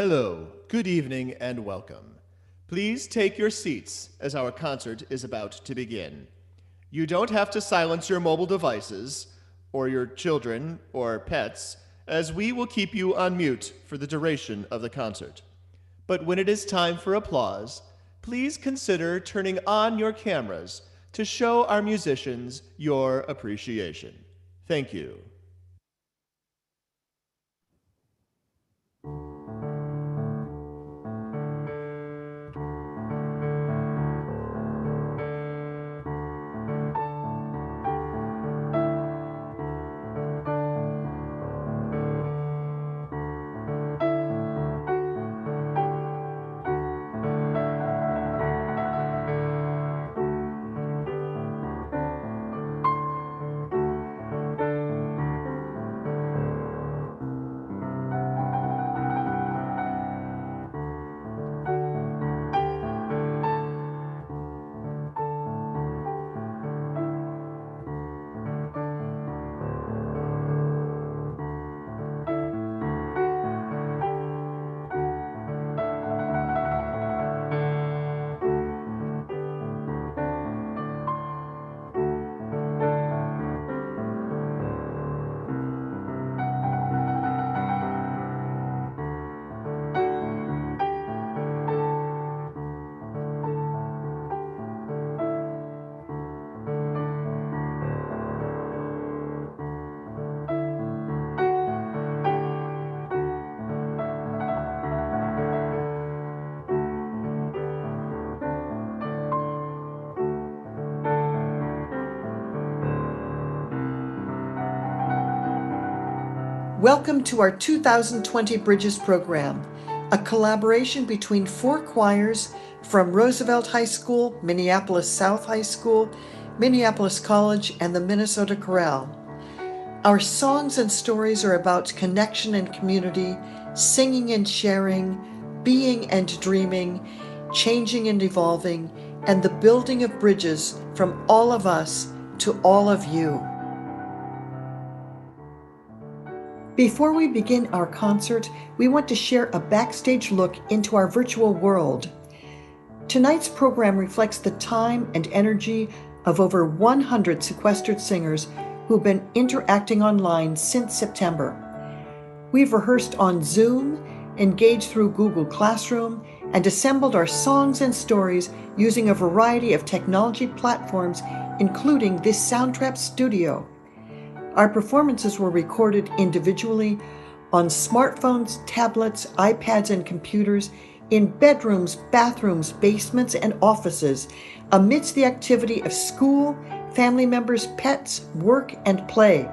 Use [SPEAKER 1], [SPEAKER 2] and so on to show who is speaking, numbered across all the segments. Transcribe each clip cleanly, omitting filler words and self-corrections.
[SPEAKER 1] Hello, good evening, and welcome. Please take your seats as our concert is about to begin. You don't have to silence your mobile devices, or your children, or pets, as we will keep you on mute for the duration of the concert. But when it is time for applause, please consider turning on your cameras to show our musicians your appreciation. Thank you.
[SPEAKER 2] Welcome to our 2020 Bridges program, a collaboration between 4 choirs from Roosevelt High School, Minneapolis South High School, Minneapolis College, and the Minnesota Chorale. Our songs and stories are about connection and community, singing and sharing, being and dreaming, changing and evolving, and the building of bridges from all of us to all of you. Before we begin our concert, we want to share a backstage look into our virtual world. Tonight's program reflects the time and energy of over 100 sequestered singers who've been interacting online since September. We've rehearsed on Zoom, engaged through Google Classroom, and assembled our songs and stories using a variety of technology platforms, including this Soundtrap studio. Our performances were recorded individually on smartphones, tablets, iPads, and computers, in bedrooms, bathrooms, basements, and offices, amidst the activity of school, family members, pets, work, and play.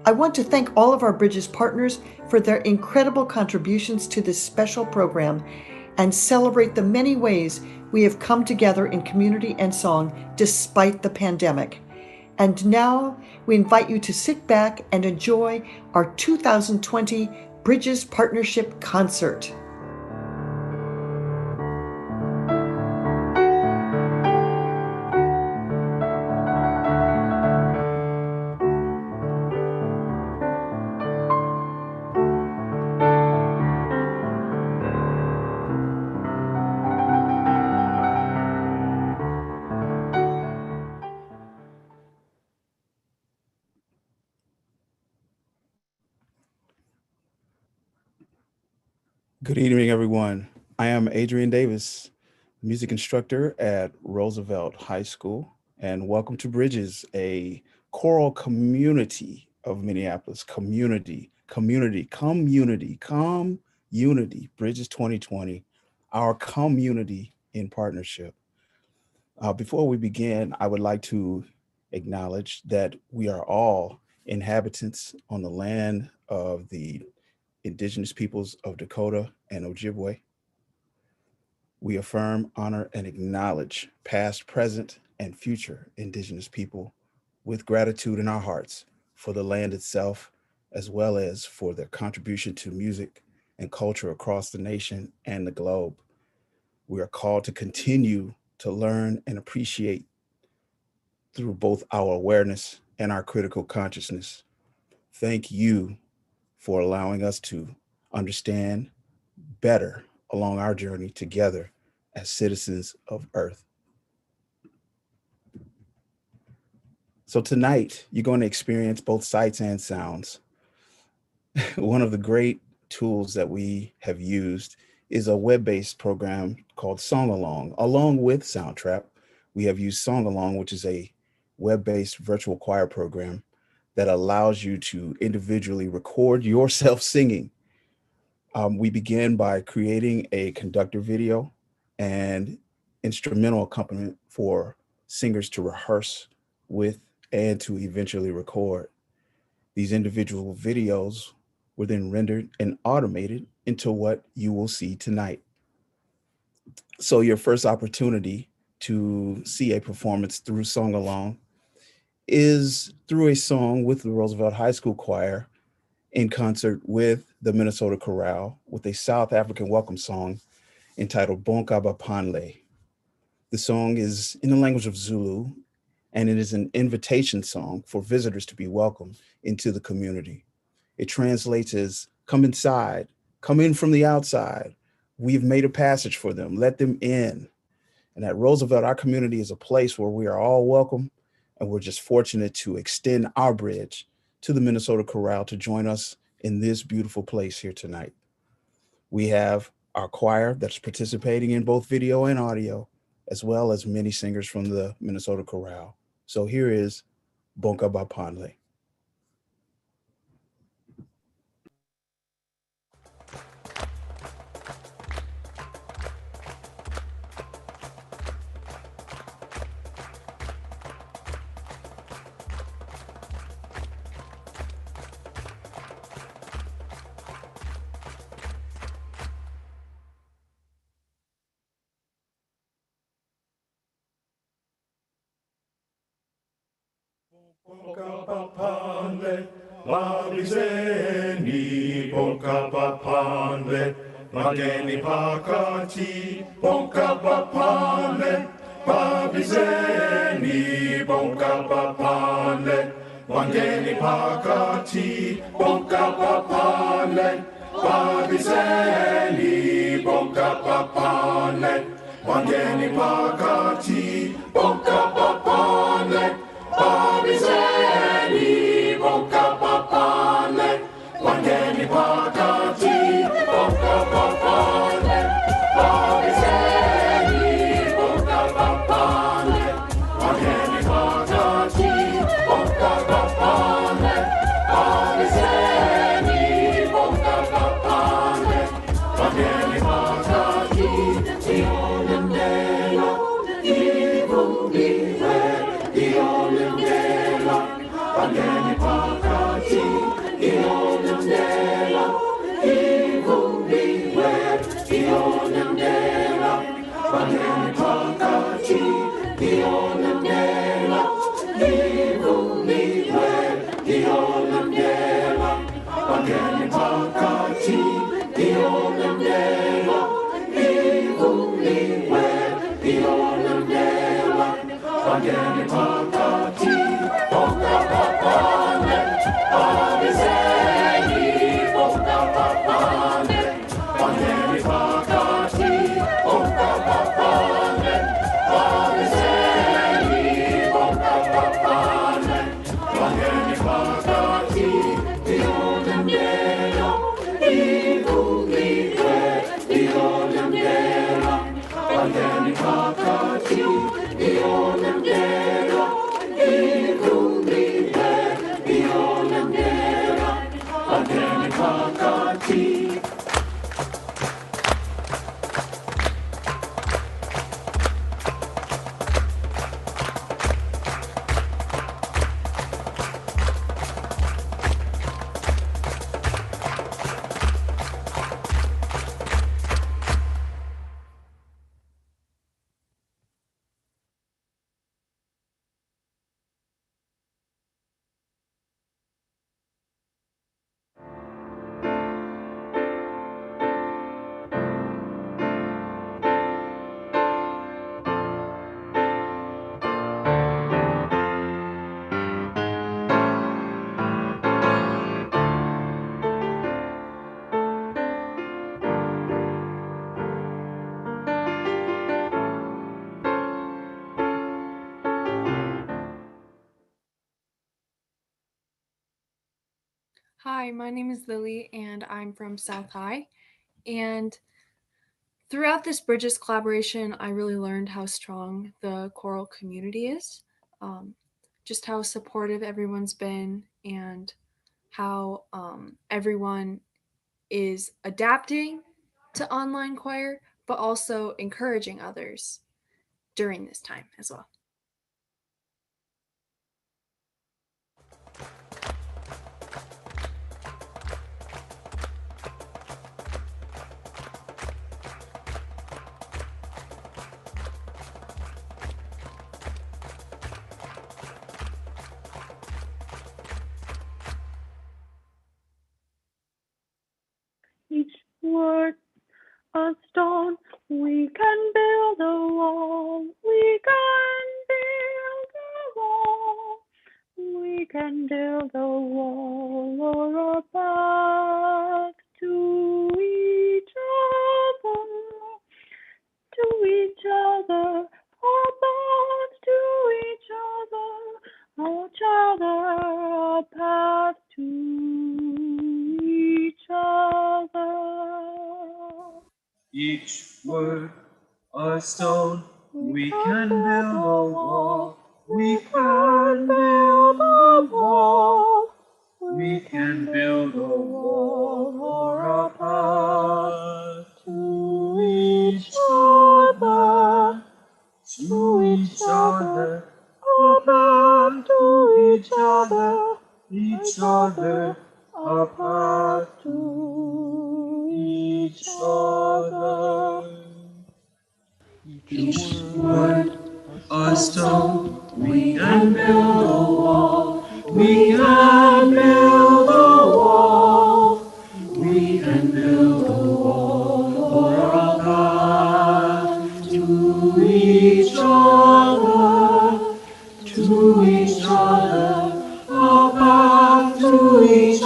[SPEAKER 2] I want to thank all of our Bridges partners for their incredible contributions to this special program and celebrate the many ways we have come together in community and song despite the pandemic. And now, we invite you to sit back and enjoy our 2020 Bridges Partnership Concert.
[SPEAKER 3] Good evening, everyone. I am Adrian Davis, music instructor at Roosevelt High School, and welcome to Bridges, a choral community of Minneapolis. Community, Bridges 2020, our community in partnership. Before we begin, I would like to acknowledge that we are all inhabitants on the land of the Indigenous peoples of Dakota and Ojibwe. We affirm, honor, and acknowledge past, present, and future Indigenous people with gratitude in our hearts for the land itself, as well as for their contribution to music and culture across the nation and the globe. We are called to continue to learn and appreciate through both our awareness and our critical consciousness. Thank you for allowing us to understand, better along our journey together as citizens of Earth. So tonight, you're going to experience both sights and sounds. One of the great tools that we have used is a web-based program called Song Along. Along with Soundtrap, we have used Song Along, which is a web-based virtual choir program that allows you to individually record yourself singing. We begin by creating a conductor video and instrumental accompaniment for singers to rehearse with and to eventually record. These individual videos were then rendered and automated into what you will see tonight. So your first opportunity to see a performance through Song Along is through a song with the Roosevelt High School Choir in concert with the Minnesota Chorale with a South African welcome song entitled Bonka Bapanle. The song is in the language of Zulu, and it is an invitation song for visitors to be welcomed into the community. It translates as, come inside, come in from the outside. We've made a passage for them, let them in. And at Roosevelt, our community is a place where we are all welcome, and we're just fortunate to extend our bridge to the Minnesota Chorale to join us in this beautiful place here tonight. We have our choir that's participating in both video and audio, as well as many singers from the Minnesota Chorale. So here is Bonka Bapanle.
[SPEAKER 4] Bonka Bapanle, Mabizeni, Bonka Bapanle, Mageni Pakati, Bonka Bapanle, Mabizeni, Bonka Bapanle, Mageni Pakati, Bonka Bapanle, Mabizeni, Bonka Bapanle, Mageni Pakati, Bonka Bapanle, Babizeni, Bonka Bapanle, Wangeni Pakati, Bonka Bapanle, Babizeni, Bonka Bapanle, Wangeni Pakati, Bonka Bapanle, Babizeni, Bonka Bapanle, Wangeni Pakati, Tionandela, Ivubiwe, Tionandela, Wangeni Pakati, Tionandela, Ivubiwe, Tionandela, Wangeni Pakati, Tionandela, Ivubiwe, Tionandela, Wangeni Pakati, Tionandela, Ivubiwe, Tionandela, Wangeni Pakati, Bonka Bapanle, Babizeni, Bonka Bapanle, Wangeni Pakati, Bonka Bapanle, Babizeni, Bonka Bapanle, Wangeni Pakati, Tionandela, Ivubiwe, Tionandela, Wangeni Pakati, Tionandela, Ivubiwe, Tionandela, Wangeni Pakati.
[SPEAKER 5] Hi, my name is Lily and I'm from South High. And throughout this Bridges collaboration, I really learned how strong the choral community is, just how supportive everyone's been, and how everyone is adapting to online choir, but also encouraging others during this time as well.
[SPEAKER 6] Each word a stone, we can build a wall, we can build a wall, we can build a wall or a path to each other, a path to each other, a path to each other.
[SPEAKER 7] Each word a stone, we can build a wall, we can build a wall, we can build a wall or a path to each other, a path to each other, a path to each other. Each word a stone, we can build a wall, we can build a wall, we can build a wall or a path to each other, a path to each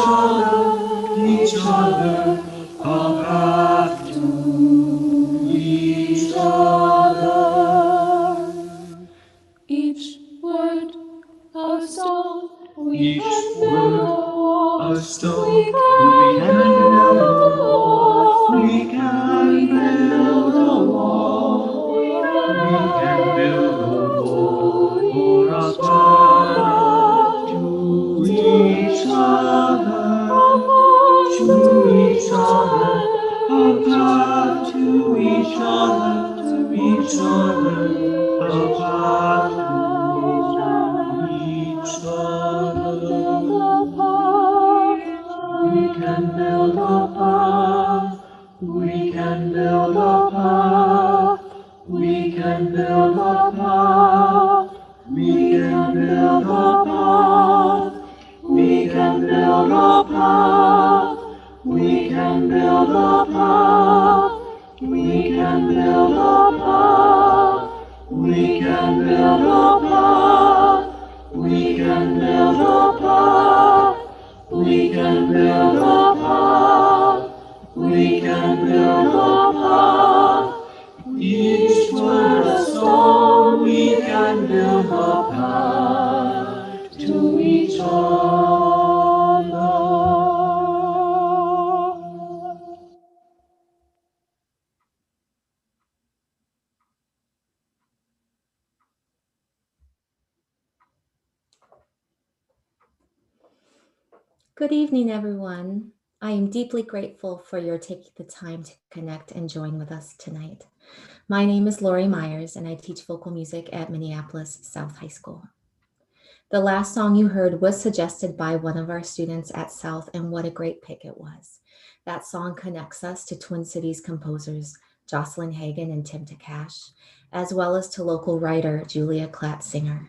[SPEAKER 7] other, a path to each other.
[SPEAKER 8] Each word a stone, we
[SPEAKER 7] Each
[SPEAKER 8] can build a wall,
[SPEAKER 7] a stone,
[SPEAKER 8] we can build a wall,
[SPEAKER 7] we can build a wall, we can build a wall or a path to each other, a path to each other, a path to each other. We can build a path, we can build a path, we can build a path, we can build a path, we can build a path, we can build a path, we can build a path, we can build a path, we can build a path, we can build a path, we can build a path. Each word a stone, we can build a path to each other.
[SPEAKER 9] Good evening, everyone. I am deeply grateful for your taking the time to connect and join with us tonight. My name is Lori Myers, and I teach vocal music at Minneapolis South High School. The last song you heard was suggested by one of our students at South, and what a great pick it was. That song connects us to Twin Cities composers Jocelyn Hagan and Tim Takash, as well as to local writer Julia Klatt-Singer.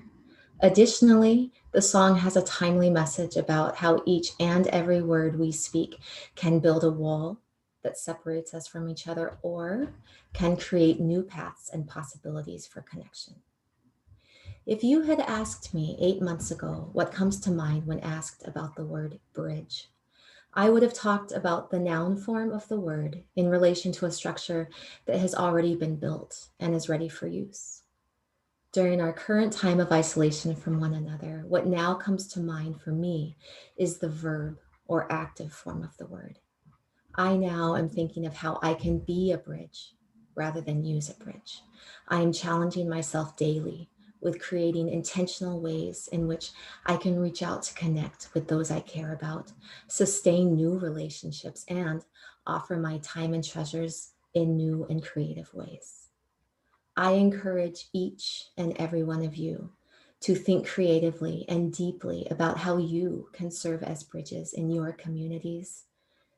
[SPEAKER 9] Additionally, the song has a timely message about how each and every word we speak can build a wall that separates us from each other or can create new paths and possibilities for connection. If you had asked me 8 months ago what comes to mind when asked about the word bridge, I would have talked about the noun form of the word in relation to a structure that has already been built and is ready for use. During our current time of isolation from one another, what now comes to mind for me is the verb or active form of the word. I now am thinking of how I can be a bridge rather than use a bridge. I am challenging myself daily with creating intentional ways in which I can reach out to connect with those I care about, sustain new relationships, and offer my time and treasures in new and creative ways. I encourage each and every one of you to think creatively and deeply about how you can serve as bridges in your communities,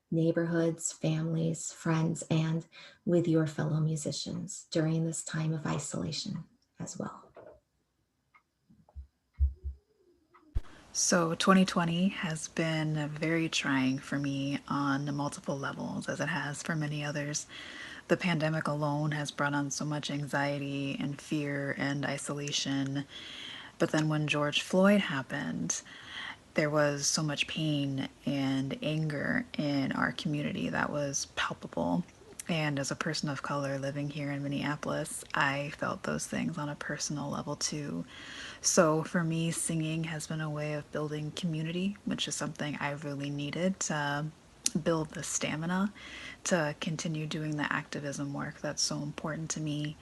[SPEAKER 9] neighborhoods, families, friends, and with your fellow musicians during this time of isolation as well.
[SPEAKER 10] So 2020 has been very trying for me on multiple levels, as it has for many others. The pandemic alone has brought on so much anxiety and fear and isolation. But then when George Floyd happened, there was so much pain and anger in our community that was palpable. And as a person of color living here in Minneapolis, I felt those things on a personal level too. So for me, singing has been a way of building community, which is something I really needed to build the stamina to continue doing the activism work that's so important to me.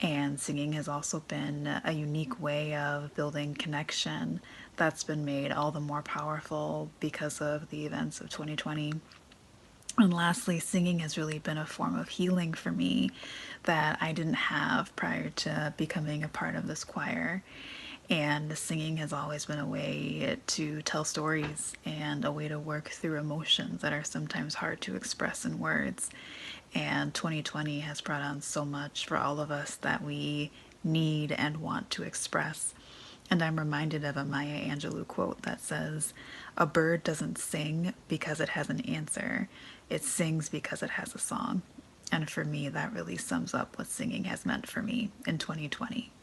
[SPEAKER 10] And singing has also been a unique way of building connection that's been made all the more powerful because of the events of 2020. And lastly, singing has really been a form of healing for me that I didn't have prior to becoming a part of this choir. And singing has always been a way to tell stories and a way to work through emotions that are sometimes hard to express in words. And 2020 has brought on so much for all of us that we need and want to express. And I'm reminded of a Maya Angelou quote that says, "A bird doesn't sing because it has an answer, it sings because it has a song." And for me, that really sums up what singing has meant for me in 2020.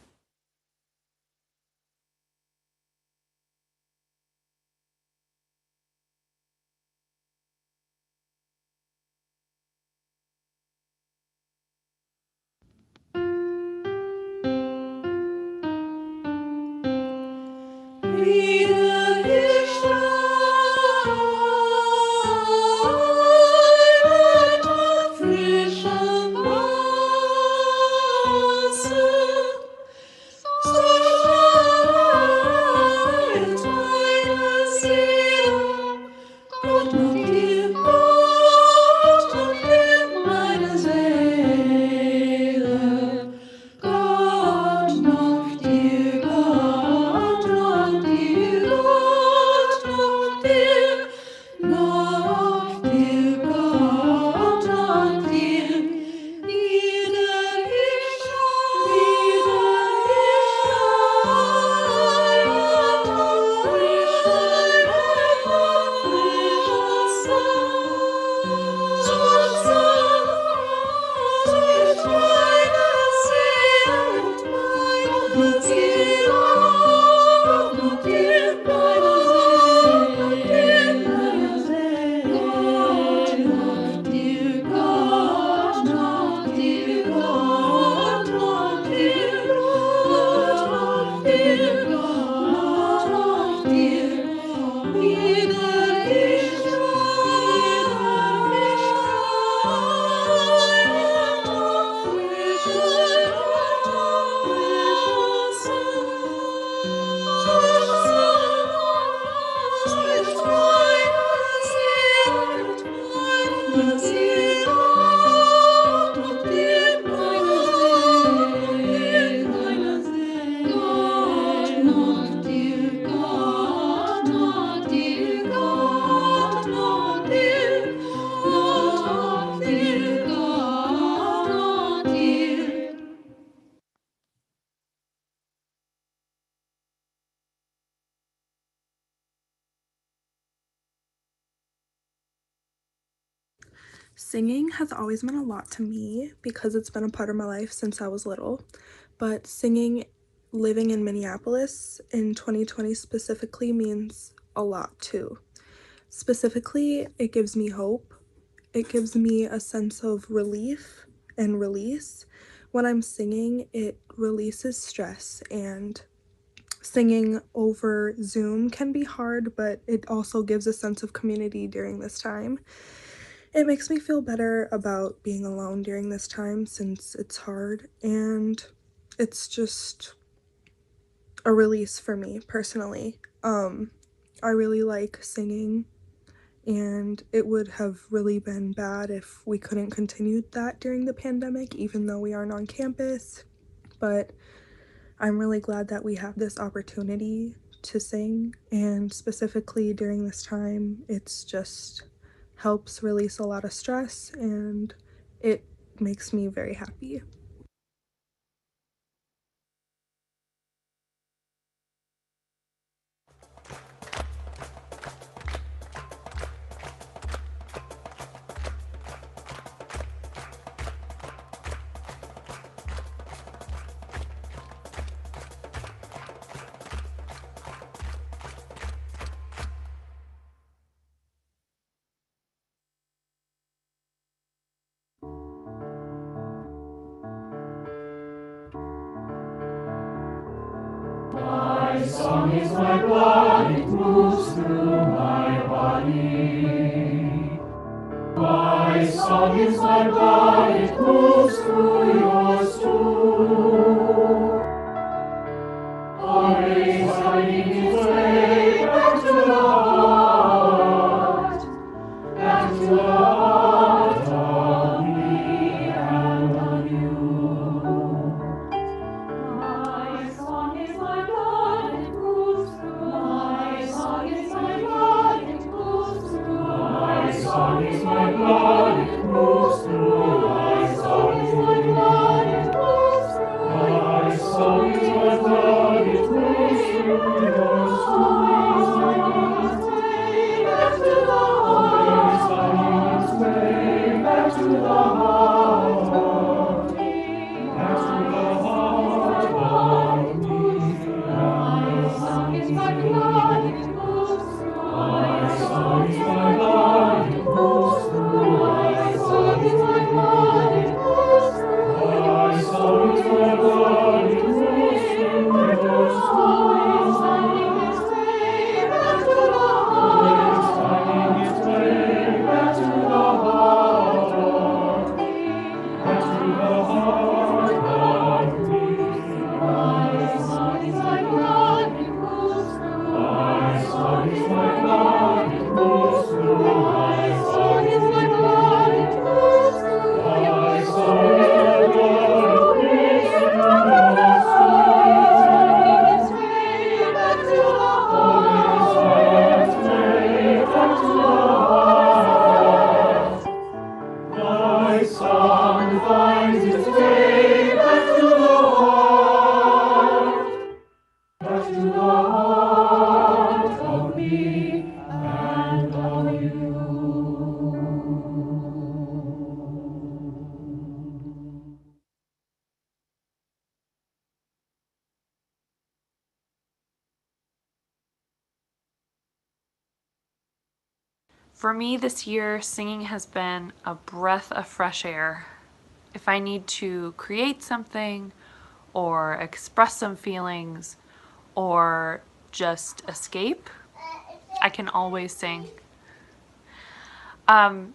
[SPEAKER 11] Singing has always meant a lot to me because it's been a part of my life since I was little. But singing, living in Minneapolis in 2020 specifically, means a lot too. Specifically, it gives me hope. It gives me a sense of relief and release. When I'm singing, it releases stress and singing over Zoom can be hard, but it also gives a sense of community during this time. It makes me feel better about being alone during this time since it's hard, and it's just a release for me personally. I really like singing, and it would have really been bad if we couldn't continue that during the pandemic, even though we aren't on campus. But I'm really glad that we have this opportunity to sing, and specifically during this time, it's just helps release a lot of stress, and it makes me very happy.
[SPEAKER 4] My song is my blood, it moves through my body. My song is my blood, it moves through yours too. Always finding its way back to the heart, back to the heart of me and of you. My song is my blood, it moves through. My song is my blood, it moves through. My song is my blood, it moves through. My song is my blood, it moves through. My song is my blood, it moves through. Yours finding its way back to the heart of me, back to the heart of me. My song is my blood, it moves through. My song is my blood, it moves through. My song is my blood, it moves through. My song is my blood, it moves through. Yours always finding its way back to the heart, finding its way back to the heart of me, back to the heart of me. My song is my blood, it moves through. My song is my blood, it moves through. My song is my blood, it moves through. My song is my blood, it moves through. Yours always finding its way back to the heart, finding its way back to the heart. My song finds its way back to the heart, back to the heart of me and of you.
[SPEAKER 12] For me this year, singing has been a breath of fresh air. If I need to create something or express some feelings or just escape, I can always sing. I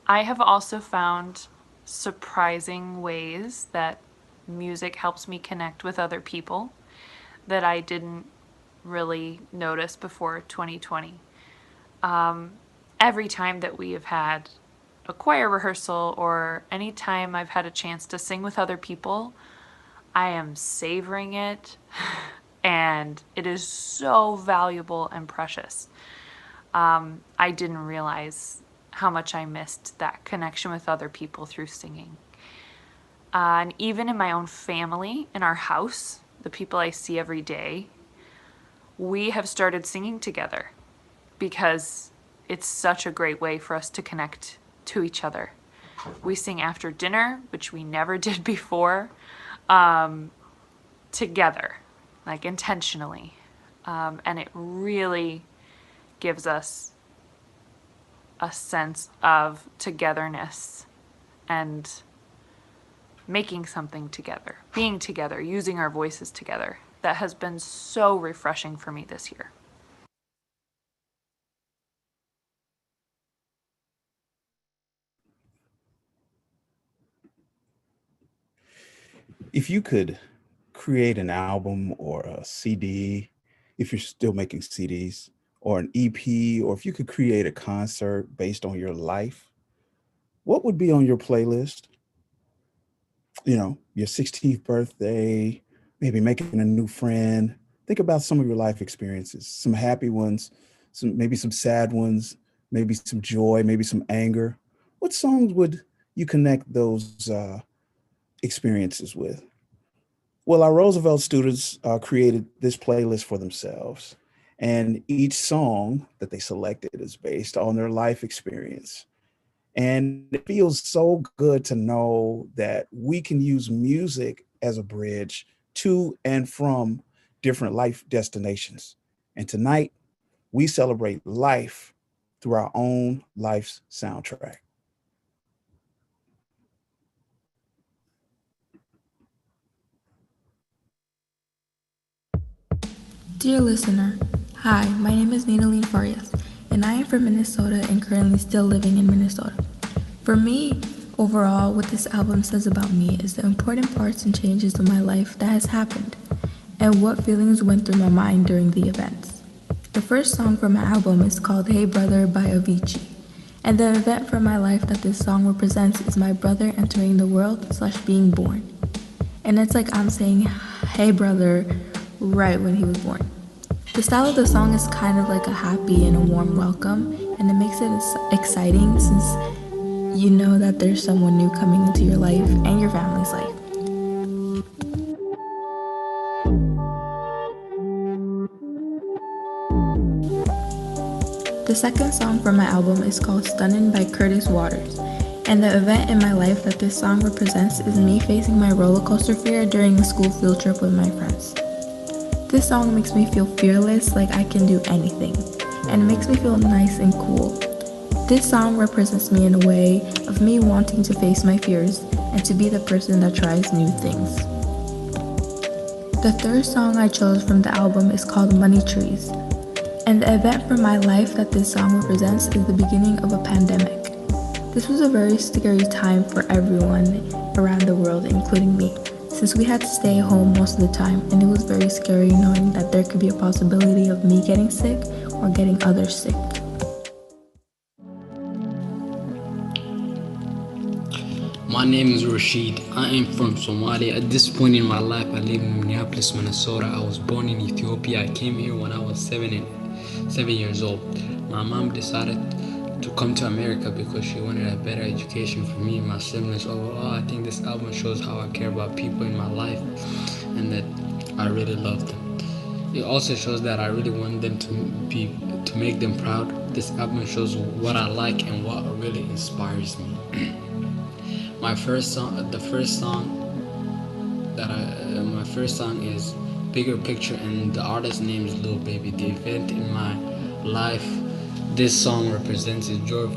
[SPEAKER 12] have also found surprising ways that music helps me connect with other people that I didn't really notice before 2020. Every time that we have had a choir rehearsal or any time I've had a chance to sing with other people, I am savoring it and it is so valuable and precious. I didn't realize how much I missed that connection with other people through singing. And even in my own family, in our house, the people I see every day, we have started singing together because it's such a great way for us to connect to each other. We sing after dinner, which we never did before, together, like intentionally. And it really gives us a sense of togetherness and making something together, being together, using our voices together. that has been so refreshing for me this year.
[SPEAKER 3] If you could create an album or a CD, if you're still making CDs, or an EP, or if you could create a concert based on your life, what would be on your playlist? You know, your 16th birthday, maybe making a new friend. Think about some of your life experiences, some happy ones, maybe some sad ones, maybe some joy, maybe some anger. What songs would you connect those experiences with? Well, our Roosevelt students created this playlist for themselves, and each song that they selected is based on their life experience. And it feels so good to know that we can use music as a bridge to and from different life destinations. And tonight, we celebrate life through our own life's soundtrack.
[SPEAKER 13] Dear listener, hi, my name is Ninaline Farias, and I am from Minnesota and currently still living in Minnesota. For me, overall, what this album says about me is the important parts and changes of my life that has happened, and what feelings went through my mind during the events. The first song from my album is called Hey Brother by Avicii, and the event from my life that this song represents is my brother entering the world/being born. And it's like I'm saying, hey brother, right when he was born. The style of the song is kind of like a happy and a warm welcome, and it makes it exciting since you know that there's someone new coming into your life and your family's life. The second song from my album is called Stunnin' by Curtis Waters, and the event in my life that this song represents is me facing my roller coaster fear during a school field trip with my friends. This song makes me feel fearless, like I can do anything, and it makes me feel nice and cool. This song represents me in a way of me wanting to face my fears and to be the person that tries new things. The third song I chose from the album is called Money Trees, and the event from my life that this song represents is the beginning of a pandemic. This was a very scary time for everyone around the world, including me, since we had to stay home most of the time, and it was very scary knowing that there could be a possibility of me getting sick or getting others sick.
[SPEAKER 14] My name is RASHID. I am from Somalia. At this point in my life, I live in Minneapolis, Minnesota. I was born in Ethiopia. I came here when I was 7 years old. My mom decided to come to America because she wanted a better education for me and my siblings. Overall, I think this album shows how I care about people in my life and that I really love them. It also shows that I really want them to make them proud. This album shows what I like and what really inspires me. My first song is Bigger Picture, and the artist's name is Lil Baby. The event in my life this song represents is George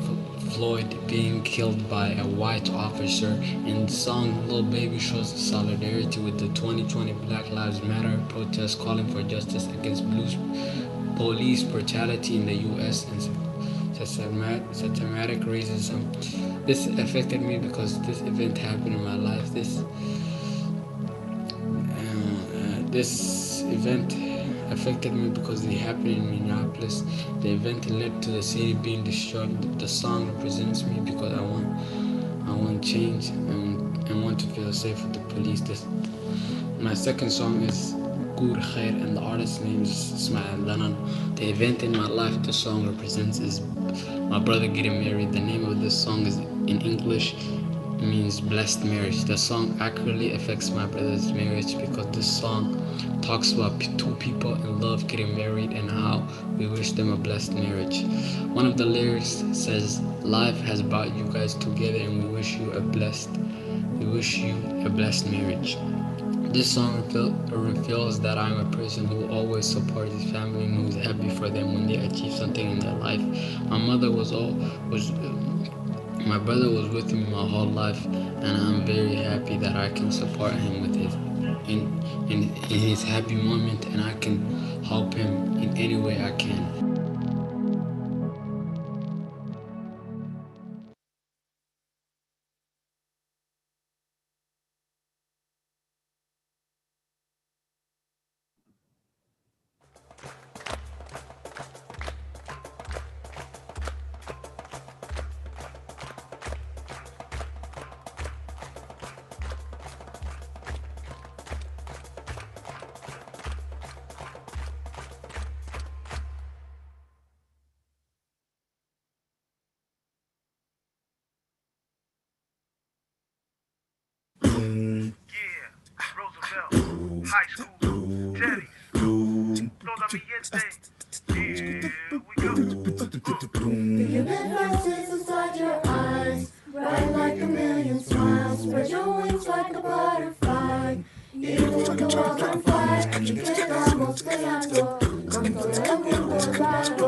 [SPEAKER 14] Floyd being killed by a white officer, and the song Lil Baby shows solidarity with the 2020 Black Lives Matter protest calling for justice against police brutality in the US and systematic racism. This affected me because this event happened in my life. This event affected me because it happened in Minneapolis. The event led to the city being destroyed. The song represents me because I want change and want to feel safe with the police. My second song is Good Khair, and the artist's name is Ismail Lanan. The event in my life the song represents is my brother getting married. The name of this song is in English means blessed marriage. The song accurately affects my brother's marriage because this song talks about two people in love getting married and how we wish them a blessed marriage. One of the lyrics says, "Life has brought you guys together and we wish you a blessed marriage." This song reveals that I'm a person who always supports his family and who's happy for them when they achieve something in their life. My brother was with me my whole life, and I'm very happy that I can support him with in his happy moment, and I can help him in any way I can.
[SPEAKER 15] Roosevelt, high school, Teddy's, here we go.
[SPEAKER 8] The universe is inside your eyes, bright like a million smiles. Spread your wings like a butterfly. Even when the world's on fire, que estamos creando con todo el mundo raro.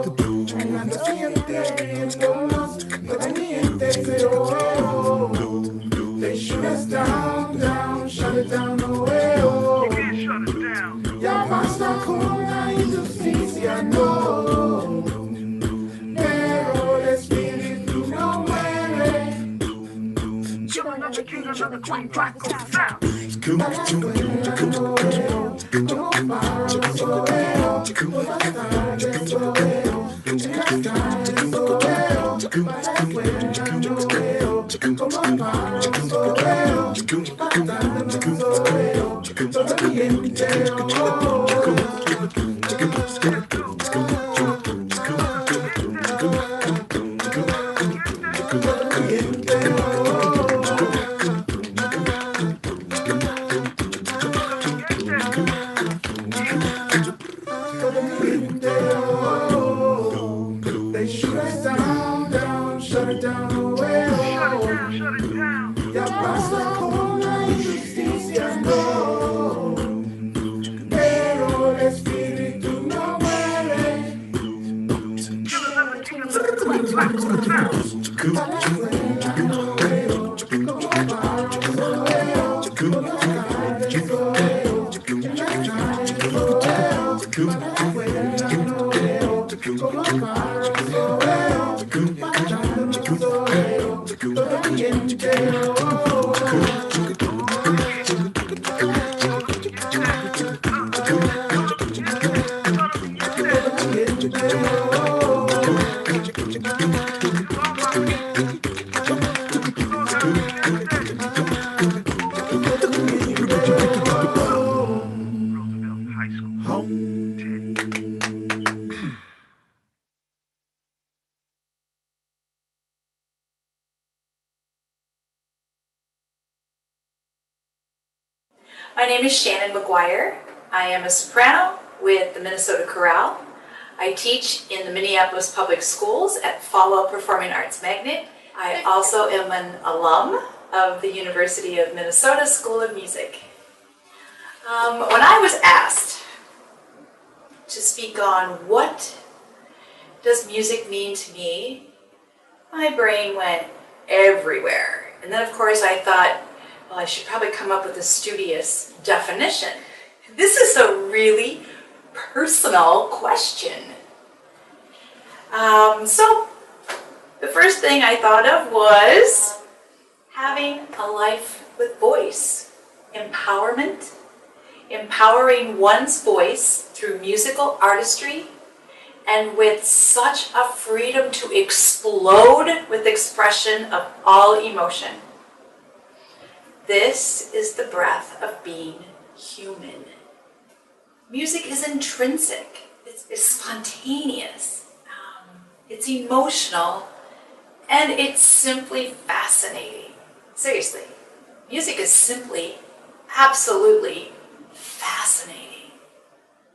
[SPEAKER 8] En la paciente riéndonos, proveniente cero. They shoot us down, down, shut it down, oh, oh.
[SPEAKER 15] You can't shut us down.
[SPEAKER 8] Ya basta con la injusticia, no. Pero el espíritu no muere.
[SPEAKER 15] Kill another king, another queen, rock goes down.
[SPEAKER 8] They shoot us down, down, shut it down, away, oh.
[SPEAKER 15] Shut it down.
[SPEAKER 8] Ya basta con la injusticia, no. Pero el espíritu no muere.
[SPEAKER 15] Kill another king, another queen, rock goes down.
[SPEAKER 16] My name is Shannon McGuire. I am a soprano with the Minnesota Chorale. I teach in the Minneapolis Public Schools at Falwell Performing Arts Magnet. I also am an alum of the University of Minnesota School of Music. When I was asked to speak on what does music mean to me, my brain went everywhere. And then of course I thought, well, I should probably come up with a studious definition. This is a really personal question. So the first thing I thought of was having a life with voice, empowerment, empowering one's voice through musical artistry, and with such a freedom to explode with expression of all emotion. This is the breath of being human. Music is intrinsic, it's spontaneous, it's emotional, and it's simply fascinating. Seriously, music is simply, absolutely fascinating.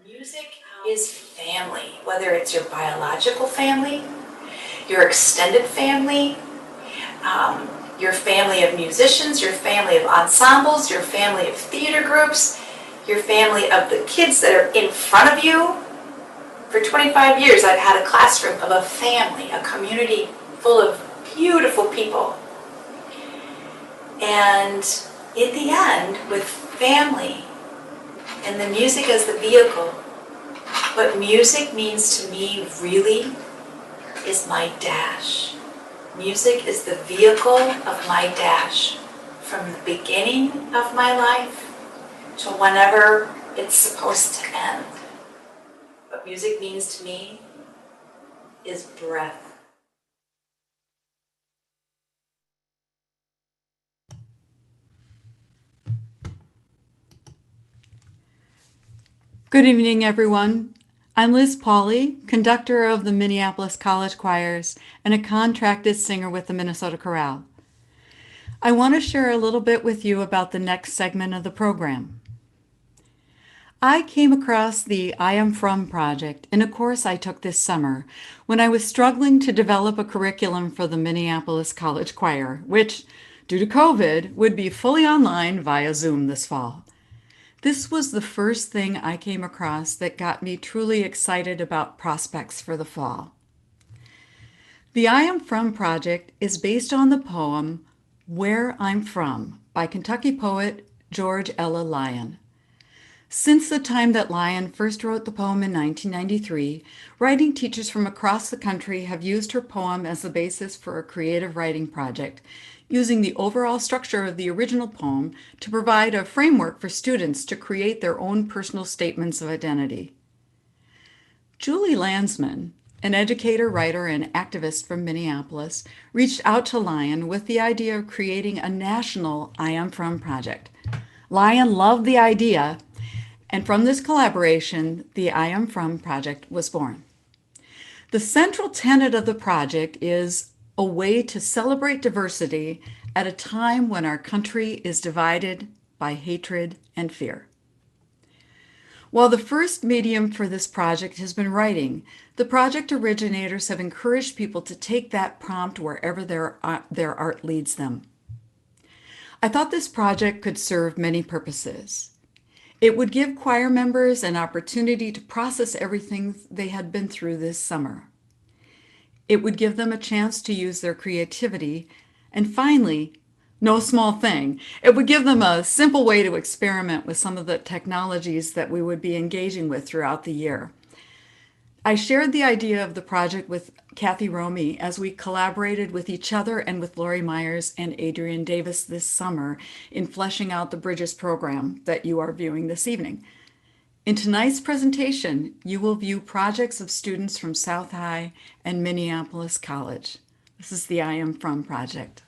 [SPEAKER 16] Music is family, whether it's your biological family, your extended family, your family of musicians, your family of ensembles, your family of theater groups, your family of the kids that are in front of you. For 25 years, I've had a classroom of a family, a community full of beautiful people. And in the end, with family, and the music as the vehicle. What music means to me really is my dash. Music is the vehicle of my dash from the beginning of my life to whenever it's supposed to end. What music means to me is breath.
[SPEAKER 17] Good evening, everyone. I'm Liz Pauley, conductor of the Minneapolis College choirs and a contracted singer with the Minnesota Chorale. I want to share a little bit with you about the next segment of the program. I came across the I Am From project in a course I took this summer when I was struggling to develop a curriculum for the Minneapolis College choir, which, due to COVID, would be fully online via Zoom this fall. This was the first thing I came across that got me truly excited about prospects for the fall. The I Am From project is based on the poem Where I'm From by Kentucky poet George Ella Lyon. Since the time that Lyon first wrote the poem in 1993, writing teachers from across the country have used her poem as the basis for a creative writing project, using the overall structure of the original poem to provide a framework for students to create their own personal statements of identity. Julie Landsman, an educator, writer, and activist from Minneapolis, reached out to Lyon with the idea of creating a national I Am From project. Lyon loved the idea, and from this collaboration, the I Am From project was born. The central tenet of the project is a way to celebrate diversity at a time when our country is divided by hatred and fear. While the first medium for this project has been writing, the project originators have encouraged people to take that prompt wherever their art leads them. I thought this project could serve many purposes. It would give choir members an opportunity to process everything they had been through this summer. It would give them a chance to use their creativity. And finally, no small thing, it would give them a simple way to experiment with some of the technologies that we would be engaging with throughout the year. I shared the idea of the project with Kathy Romy as we collaborated with each other and with Lori Myers and Adrian Davis this summer in fleshing out the Bridges program that you are viewing this evening. In tonight's presentation, you will view projects of students from South High and Minneapolis College. This is the I Am From project.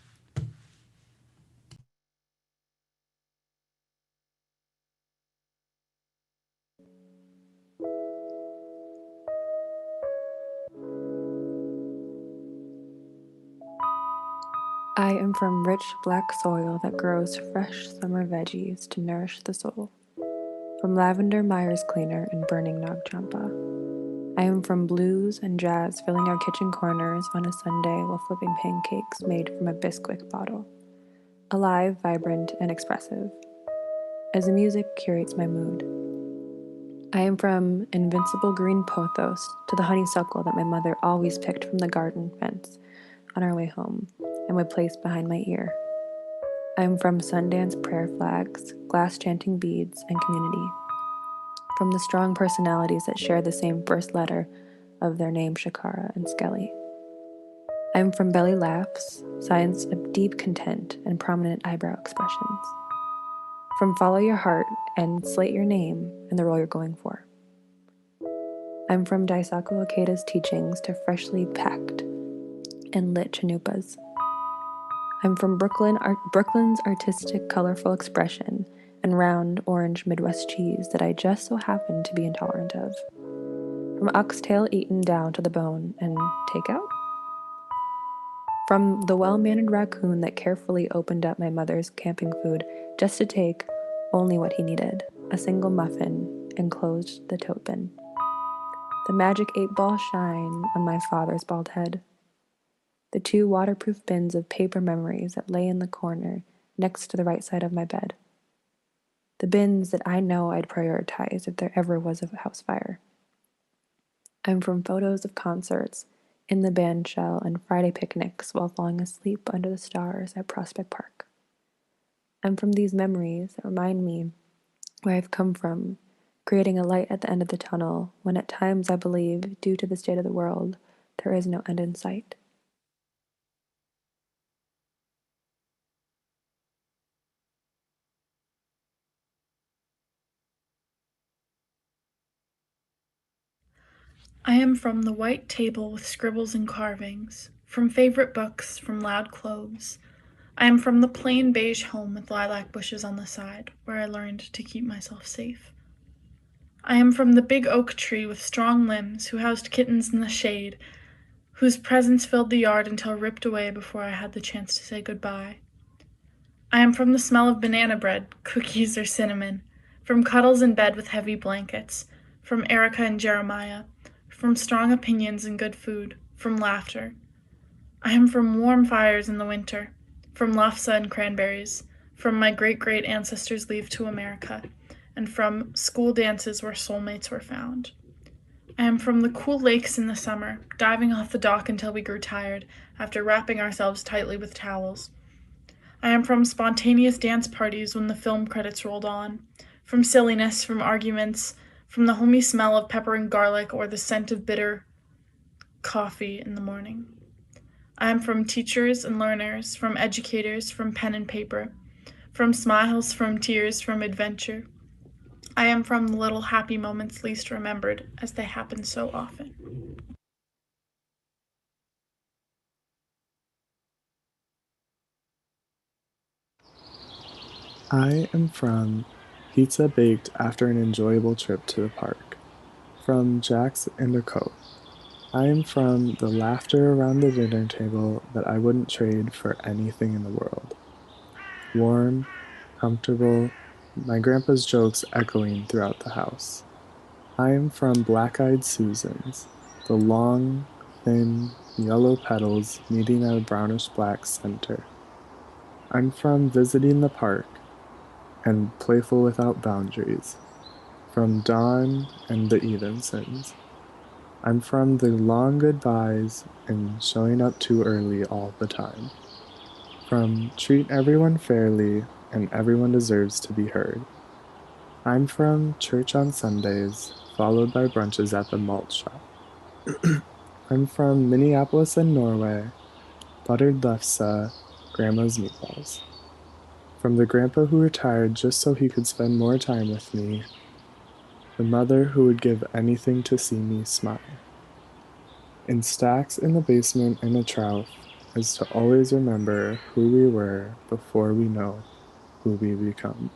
[SPEAKER 18] I am from rich black soil that grows fresh summer veggies to nourish the soul. From lavender Myers cleaner and burning Nag Champa. I am from blues and jazz filling our kitchen corners on a Sunday while flipping pancakes made from a Bisquick bottle. Alive, vibrant, and expressive. As the music curates my mood. I am from invincible green pothos to the honeysuckle that my mother always picked from the garden fence on our way home and would place behind my ear. I am from Sundance prayer flags, glass chanting beads, and community. From the strong personalities that share the same first letter of their name, Shakara and Skelly. I am from belly laughs, signs of deep content, and prominent eyebrow expressions. From follow your heart and slate your name and the role you're going for. I'm from Daisaku Ikeda's teachings to freshly packed and lit chanupas. I'm from Brooklyn's artistic, colorful expression and round orange Midwest cheese that I just so happen to be intolerant of. From oxtail eaten down to the bone and takeout. From the well-mannered raccoon that carefully opened up my mother's camping food just to take only what he needed, a single muffin, and closed the tote bin. The magic 8-ball shine on my father's bald head. The 2 waterproof bins of paper memories that lay in the corner next to the right side of my bed. The bins that I know I'd prioritize if there ever was a house fire. I'm from photos of concerts, in the band shell, and Friday picnics while falling asleep under the stars at Prospect Park. I'm from these memories that remind me where I've come from creating a light at the end of the tunnel when at times I believe, due to the state of the world, there is no end in sight.
[SPEAKER 19] I am from the white table with scribbles and carvings, from favorite books, from loud cloves. I am from the plain beige home with lilac bushes on the side, where I learned to keep myself safe. I am from the big oak tree with strong limbs, who housed kittens in the shade, whose presence filled the yard until ripped away before I had the chance to say goodbye. I am from the smell of banana bread, cookies, or cinnamon, from cuddles in bed with heavy blankets, from Erica and Jeremiah, from strong opinions and good food, from laughter. I am from warm fires in the winter, from lafsa and cranberries, from my great-great ancestors' leave to America, and from school dances where soulmates were found. I am from the cool lakes in the summer, diving off the dock until we grew tired, after wrapping ourselves tightly with towels. I am from spontaneous dance parties when the film credits rolled on, from silliness, from arguments, from the homey smell of pepper and garlic or the scent of bitter coffee in the morning. I am from teachers and learners, from educators, from pen and paper, from smiles, from tears, from adventure. I am from the little happy moments least remembered, as they happen so often.
[SPEAKER 20] I am from pizza baked after an enjoyable trip to the park, from Jack's and a Coke. I am from the laughter around the dinner table that I wouldn't trade for anything in the world. Warm, comfortable, my grandpa's jokes echoing throughout the house. I am from Black-Eyed Susans, the long, thin, yellow petals meeting at a brownish-black center. I'm from visiting the park and playful without boundaries, from Dawn and the Edensons. I'm from the long goodbyes and showing up too early all the time. From treat everyone fairly and everyone deserves to be heard. I'm from church on Sundays, followed by brunches at the malt shop. I'm from Minneapolis and Norway, buttered lefse, grandma's meatballs. From the grandpa who retired just so he could spend more time with me, the mother who would give anything to see me smile. In stacks in the basement and a trough is to always remember who we were before we know who we become.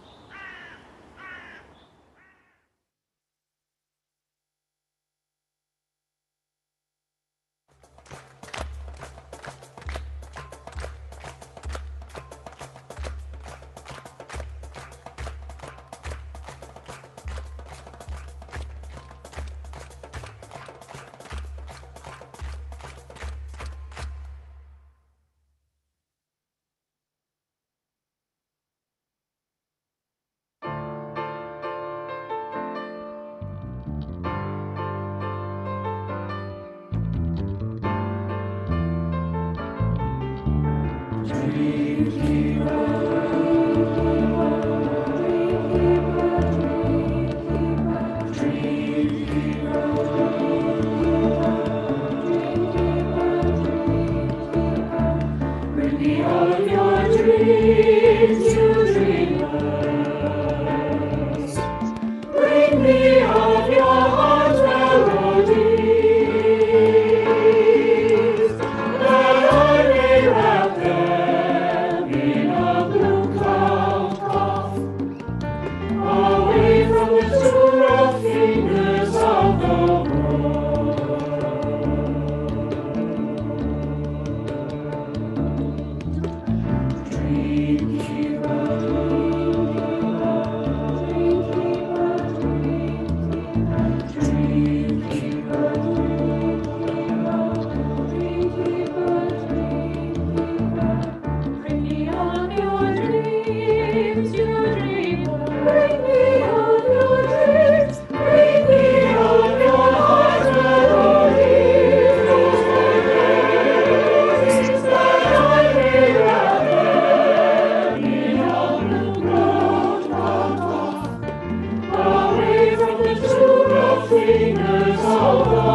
[SPEAKER 7] fingers of the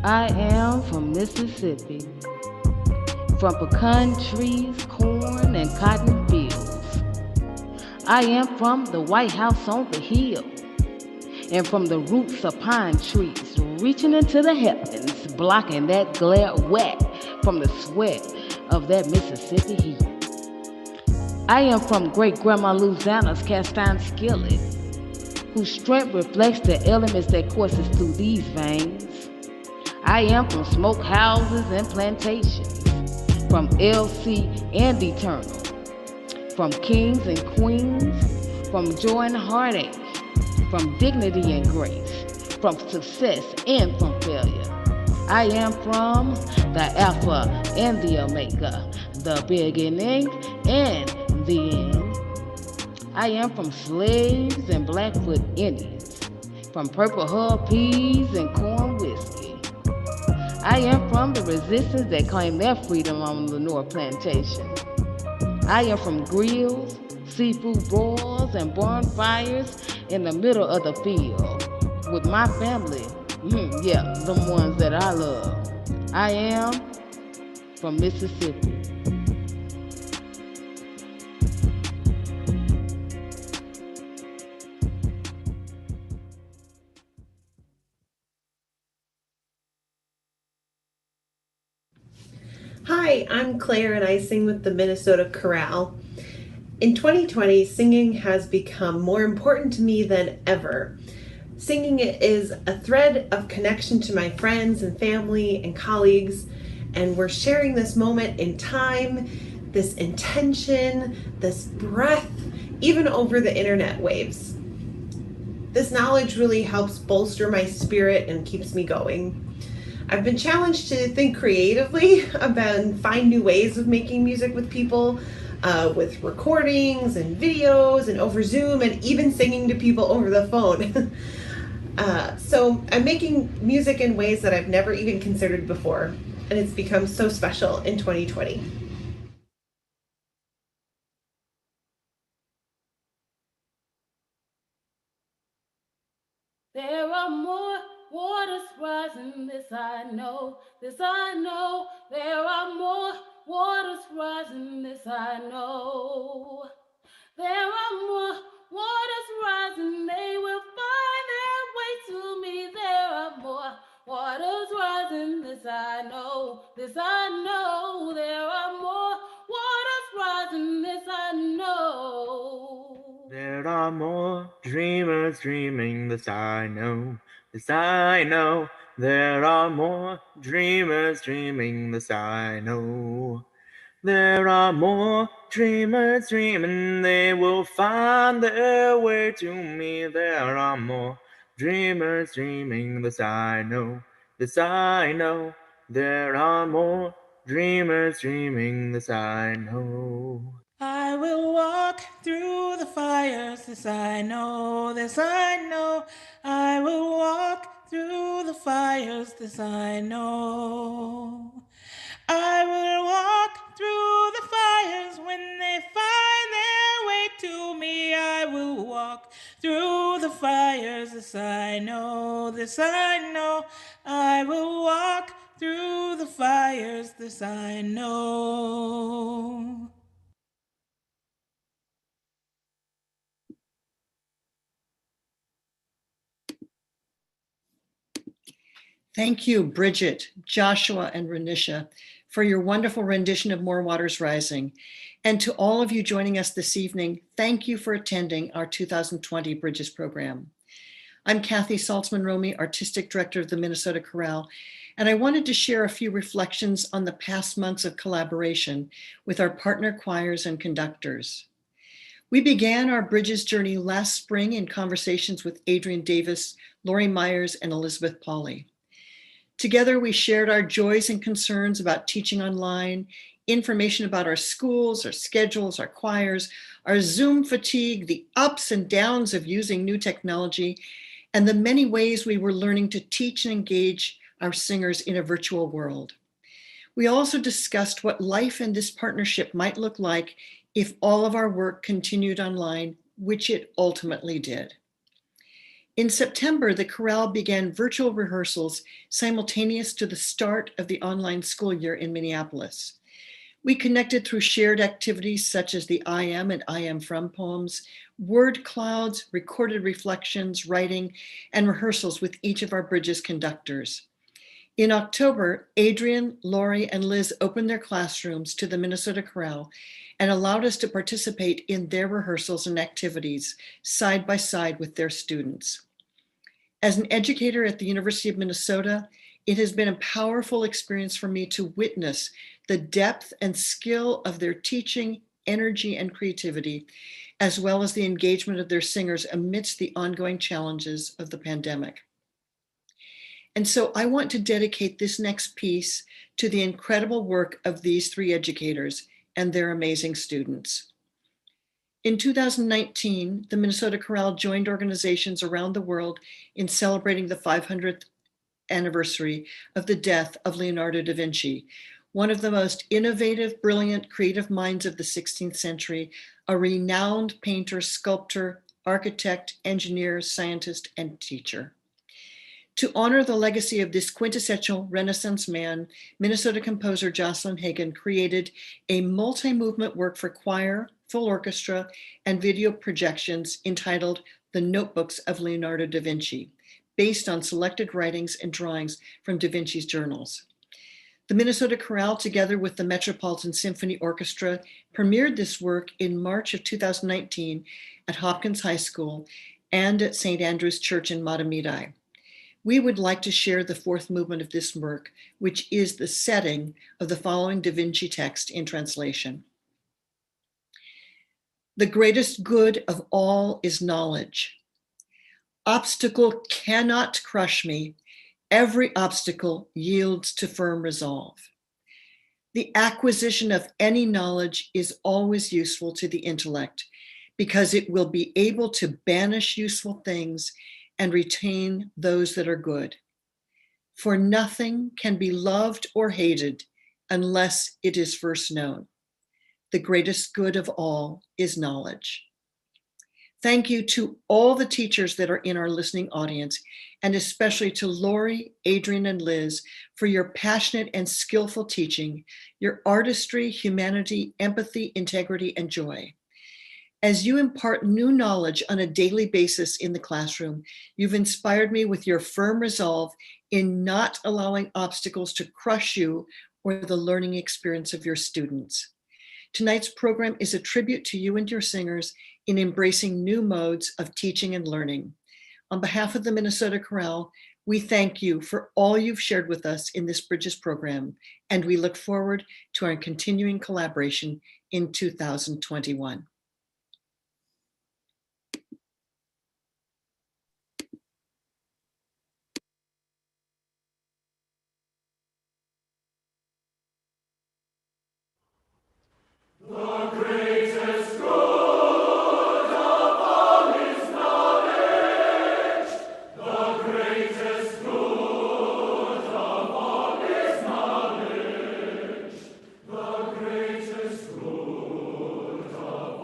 [SPEAKER 21] I am from Mississippi, from pecan trees, corn, and cotton fields. I am from the White House on the hill, and from the roots of pine trees reaching into the heavens, blocking that glare wet from the sweat of that Mississippi heat. I am from great-grandma Luciana's cast iron skillet, whose strength reflects the elements that courses through these veins. I am from smoke houses and plantations, from LC and Eternal, from kings and queens, from joy and heartache, from dignity and grace, from success and from failure. I am from the Alpha and the Omega, the beginning and the end. I am from slaves and Blackfoot Indians, from Purple Hull peas and corn whiskey. I am from the resistance that claimed their freedom on the Lenore Plantation. I am from grills, seafood broils, and bonfires in the middle of the field with my family, the ones that I love. I am from Mississippi.
[SPEAKER 22] Hi, I'm Claire and I sing with the Minnesota Chorale. In 2020, singing has become more important to me than ever. Singing is a thread of connection to my friends and family and colleagues, and we're sharing this moment in time, this intention, this breath, even over the internet waves. This knowledge really helps bolster my spirit and keeps me going. I've been challenged to think creatively about and find new ways of making music with people, with recordings and videos and over Zoom and even singing to people over the phone. So I'm making music in ways that I've never even considered before, and it's become so special in 2020.
[SPEAKER 21] There are more waters rising, this I know, this I know. There are more waters rising, this I know. There are more waters rising, they will find their way to me. There are more waters rising, this I know, this I know. There are more waters rising, this I know.
[SPEAKER 23] There are more dreamers dreaming, this I know, this I know. There are more dreamers dreaming, this I know. There are more dreamers dreaming, they will find their way to me. There are more dreamers dreaming, this I know, this I know. There are more dreamers dreaming, this I know.
[SPEAKER 24] I will walk through the fires, this I know, this I know. I will walk through the fires, this I know. I will walk through fires. This I know, this I know. I will walk through the fires. This I know.
[SPEAKER 1] Thank you, Bridget, Joshua, and RANISHA, for your wonderful rendition of More Waters Rising. And to all of you joining us this evening, thank you for attending our 2020 Bridges program. I'm Kathy Saltzman-Romy, Artistic Director of the Minnesota Chorale, and I wanted to share a few reflections on the past months of collaboration with our partner choirs and conductors. We began our Bridges journey last spring in conversations with Adrian Davis, Lori Myers, and Elizabeth Pauley. Together, we shared our joys and concerns about teaching online, information about our schools, our schedules, our choirs, our Zoom fatigue, the ups and downs of using new technology, and the many ways we were learning to teach and engage our singers in a virtual world. We also discussed what life in this partnership might look like if all of our work continued online, which it ultimately did. In September, the chorale began virtual rehearsals simultaneous to the start of the online school year in Minneapolis. We connected through shared activities such as the I Am and I Am From poems, word clouds, recorded reflections, writing, and rehearsals with each of our Bridges conductors. In October, Adrian, Lori, and Liz opened their classrooms to the Minnesota Chorale and allowed us to participate in their rehearsals and activities side by side with their students. As an educator at the University of Minnesota, it has been a powerful experience for me to witness the depth and skill of their teaching, energy, and creativity, as well as the engagement of their singers amidst the ongoing challenges of the pandemic. And so I want to dedicate this next piece to the incredible work of these three educators and their amazing students. In 2019, the Minnesota Chorale joined organizations around the world in celebrating the 500th anniversary of the death of Leonardo da Vinci, one of the most innovative, brilliant, creative minds of the 16th century, a renowned painter, sculptor, architect, engineer, scientist, and teacher. To honor the legacy of this quintessential Renaissance man, Minnesota composer Jocelyn Hagan created a multi-movement work for choir, full orchestra, and video projections entitled The Notebooks of Leonardo da Vinci, based on selected writings and drawings from da Vinci's journals. The Minnesota Chorale, together with the Metropolitan Symphony Orchestra, premiered this work in March of 2019 at Hopkins High School and at St. Andrew's Church in Matamidi. We would like to share the fourth movement of this work, which is the setting of the following Da Vinci text in translation. The greatest good of all is knowledge. Obstacle cannot crush me. Every obstacle yields to firm resolve. The acquisition of any knowledge is always useful to the intellect because it will be able to banish useful things and retain those that are good. For nothing can be loved or hated unless it is first known. The greatest good of all is knowledge. Thank you to all the teachers that are in our listening audience, and especially to Lori, Adrian, and Liz for your passionate and skillful teaching, your artistry, humanity, empathy, integrity, and joy. As you impart new knowledge on a daily basis in the classroom, you've inspired me with your firm resolve in not allowing obstacles to crush you or the learning experience of your students. Tonight's program is a tribute to you and your singers in embracing new modes of teaching and learning. On behalf of the Minnesota Chorale, we thank you for all you've shared with us in this Bridges program, and we look forward to our continuing collaboration in 2021.
[SPEAKER 4] The greatest good of all is knowledge. The greatest good of all is knowledge. The greatest good of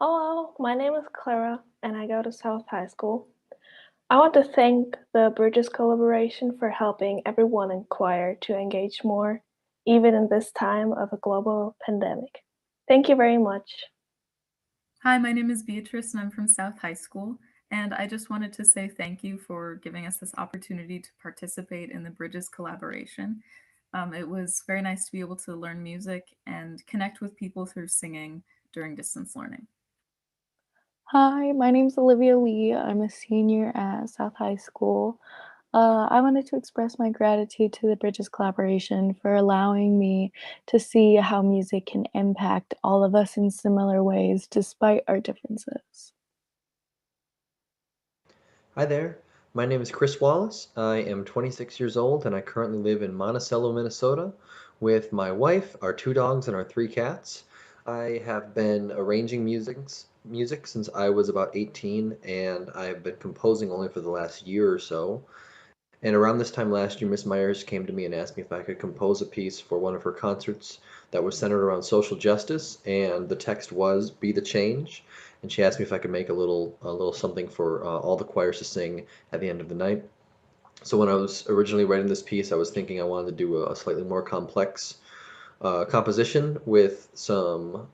[SPEAKER 2] Hello, my name is Clara, and I go to South High School. I want to thank the Bridges collaboration for helping everyone in choir to engage more, even in this time of a global pandemic. Thank you very much.
[SPEAKER 5] Hi, my name is Beatrice, and I'm from South High School. And I just wanted to say thank you for giving us this opportunity to participate in the Bridges collaboration. It was very nice to be able to learn music and connect with people through singing during distance learning.
[SPEAKER 6] Hi, my name's Olivia Lee. I'm a senior at South High School. I wanted to express my gratitude to the Bridges collaboration for allowing me to see how music can impact all of us in similar ways despite our differences.
[SPEAKER 9] Hi there. My name is Chris Wallace. I am 26 years old and I currently live in Monticello, Minnesota with my wife, our 2 dogs, and our 3 cats. I have been arranging music since I was about 18 and I've been composing only for the last year or so. And around this time last year, Miss Myers came to me and asked me if I could compose a piece for one of her concerts that was centered around social justice, and the text was "Be the Change." And she asked me if I could make a little something for all the choirs to sing at the end of the night. So when I was originally writing this piece, I was thinking I wanted to do a slightly more complex composition with some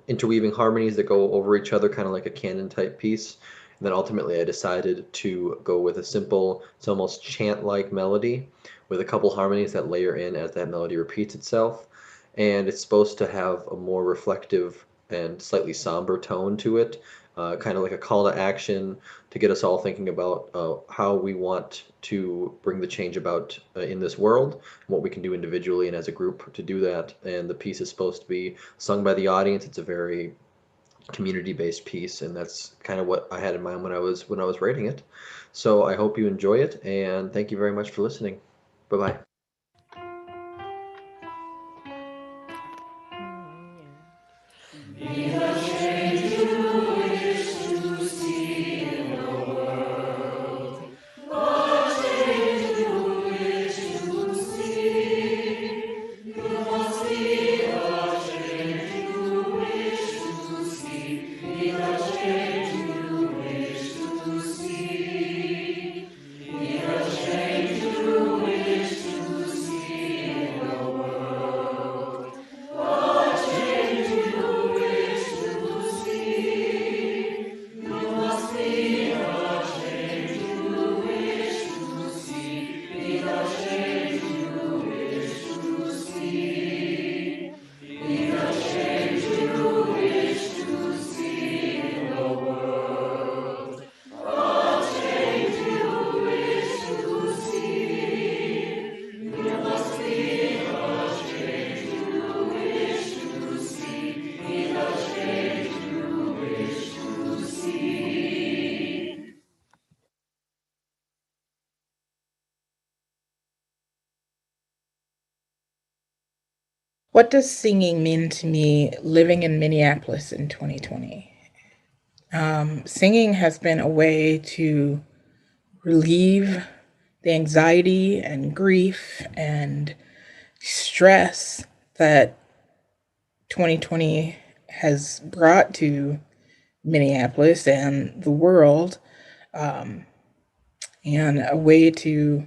[SPEAKER 9] interweaving harmonies that go over each other, kind of like a canon type piece. And then ultimately I decided to go with a simple, it's almost chant-like melody with a couple harmonies that layer in as that melody repeats itself. And it's supposed to have a more reflective and slightly somber tone to it, kind of like a call to action to get us all thinking about how we want to bring the change about in this world, and what we can do individually and as a group to do that. And the piece is supposed to be sung by the audience. It's a very community-based piece, and that's kind of what I had in mind when I was writing it. So I hope you enjoy it, and thank you very much for listening. Bye-bye.
[SPEAKER 4] Be the change you wish to see in the world. The change you wish to see. You must be the change you wish to see. Be the change you wish to see. Be the change you wish to see in the world. The change you wish to see. You must be the change you wish to see. Be the change you wish to see. Be the change you wish to see in the world. The change you wish to see. You must be the change you wish to see. Be the change you wish to see.
[SPEAKER 25] What does singing mean to me living in Minneapolis in 2020? Singing has been a way to relieve the anxiety and grief and stress that 2020 has brought to Minneapolis and the world, and a way to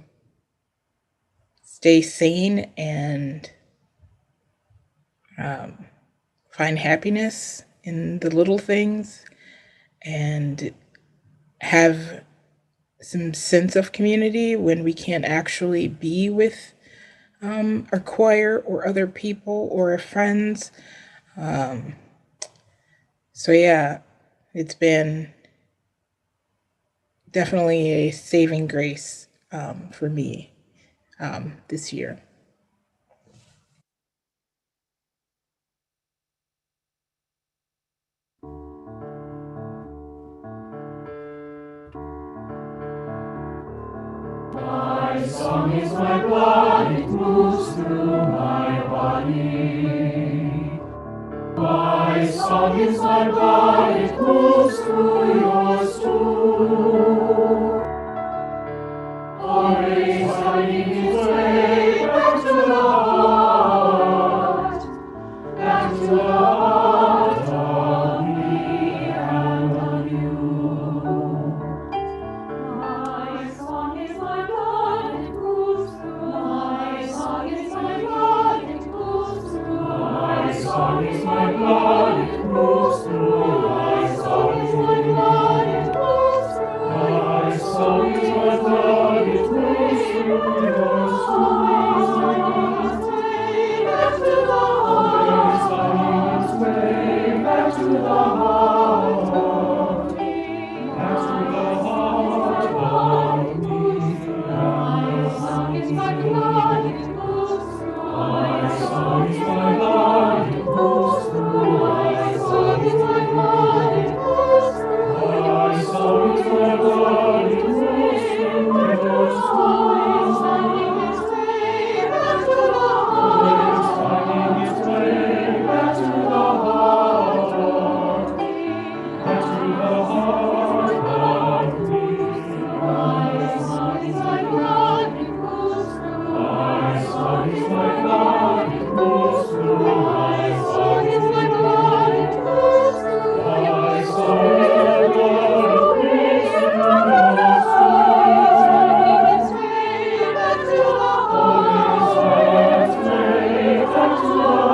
[SPEAKER 25] stay sane and find happiness in the little things and have some sense of community when we can't actually be with our choir or other people or our friends. So yeah, it's been definitely a saving grace for me this year.
[SPEAKER 4] My song is my blood, it moves through my body. My song is my blood, it moves through yours too. Always finding its way back to the heart of me
[SPEAKER 7] back to the